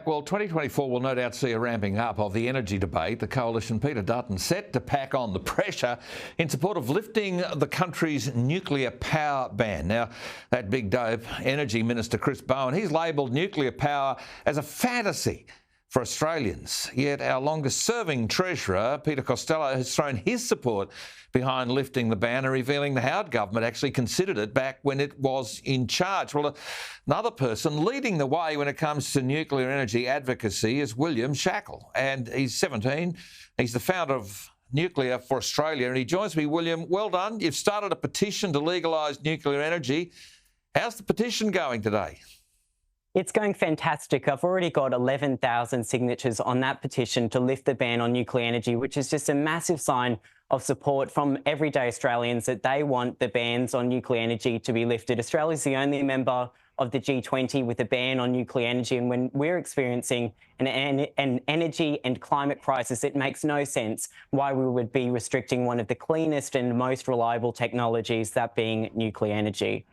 Well, 2024 will no doubt see a ramping up of the energy debate. The Coalition, Peter Dutton, set to pack on the pressure in support of lifting the country's nuclear power ban. Now, that big dope, Energy Minister Chris Bowen, he's labelled nuclear power as a fantasy for Australians. Yet our longest-serving Treasurer, Peter Costello, has thrown his support behind lifting the ban and revealing the Howard government actually considered it back when it was in charge. Well, another person leading the way when it comes to nuclear energy advocacy is William Shackel, and he's 17. He's the founder of Nuclear for Australia, and he joins me. William, well done. You've started a petition to legalise nuclear energy. How's the petition going today? It's going fantastic. I've already got 11,000 signatures on that petition to lift the ban on nuclear energy, which is just a massive sign of support from everyday Australians that they want the bans on nuclear energy to be lifted. Australia's the only member of the G20 with a ban on nuclear energy, and when we're experiencing an energy and climate crisis, it makes no sense why we would be restricting one of the cleanest and most reliable technologies, that being nuclear energy.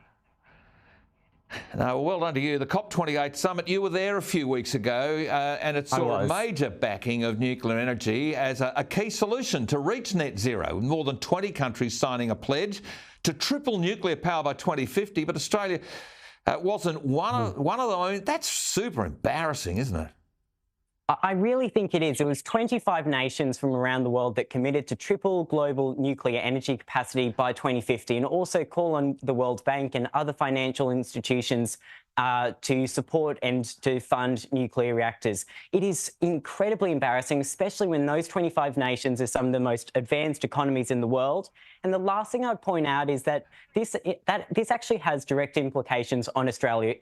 No, well done to you. The COP28 summit, you were there a few weeks ago, and it saw a major backing of nuclear energy as a key solution to reach net zero, with more than 20 countries signing a pledge to triple nuclear power by 2050, but Australia wasn't one of them. I mean, that's super embarrassing, isn't it? I really think it is. It was 25 nations from around the world that committed to triple global nuclear energy capacity by 2050, and also call on the World Bank and other financial institutions to support and to fund nuclear reactors. It is incredibly embarrassing, especially when those 25 nations are some of the most advanced economies in the world. And the last thing I'd point out is that this actually has direct implications on Australia.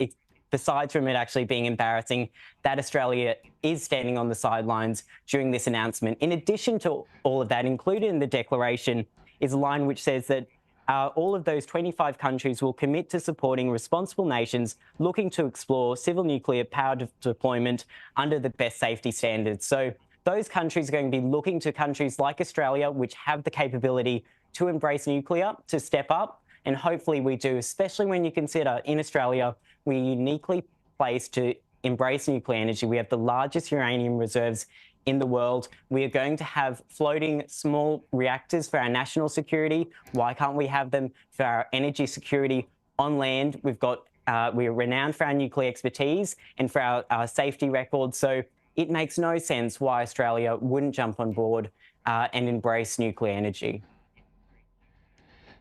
Besides from it actually being embarrassing, that Australia is standing on the sidelines during this announcement. In addition to all of that, included in the declaration is a line which says that all of those 25 countries will commit to supporting responsible nations looking to explore civil nuclear power deployment under the best safety standards. So those countries are going to be looking to countries like Australia, which have the capability to embrace nuclear, to step up. And hopefully we do, especially when you consider in Australia, we're uniquely placed to embrace nuclear energy. We have the largest uranium reserves in the world. We are going to have floating small reactors for our national security. Why can't we have them for our energy security on land? We're renowned for our nuclear expertise and for our safety record. So it makes no sense why Australia wouldn't jump on board and embrace nuclear energy.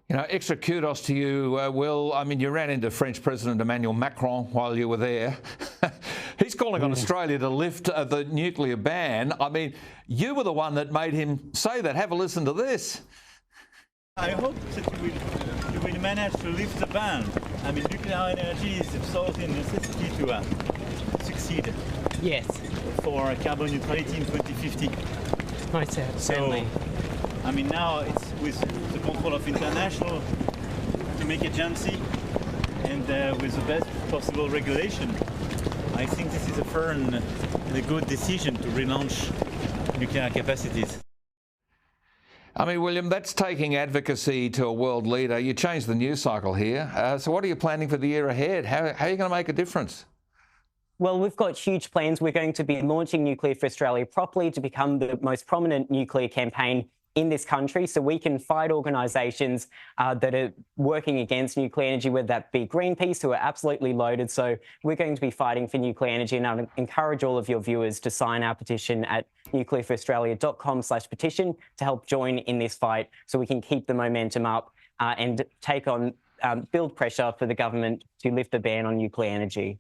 You know, extra kudos to you, Will. I mean, you ran into French President Emmanuel Macron while you were there. He's calling on Australia to lift the nuclear ban. I mean, you were the one that made him say that. Have a listen to this. I hope that you will manage to lift the ban. I mean, nuclear energy is absolutely a necessity to succeed. Yes. For carbon neutrality in 2050. Most certainly. I mean, now it's with the control of international to make agency and with the best possible regulation. I think this is a fair and a good decision to relaunch nuclear capacities. I mean, William, that's taking advocacy to a world leader. You changed the news cycle here. So what are you planning for the year ahead? How are you going to make a difference? Well, we've got huge plans. We're going to be launching Nuclear for Australia properly to become the most prominent nuclear campaign in this country, so we can fight organisations that are working against nuclear energy, whether that be Greenpeace, who are absolutely loaded. So we're going to be fighting for nuclear energy, and I encourage all of your viewers to sign our petition at nuclearforaustralia.com/petition to help join in this fight so we can keep the momentum up and take on, build pressure for the government to lift the ban on nuclear energy.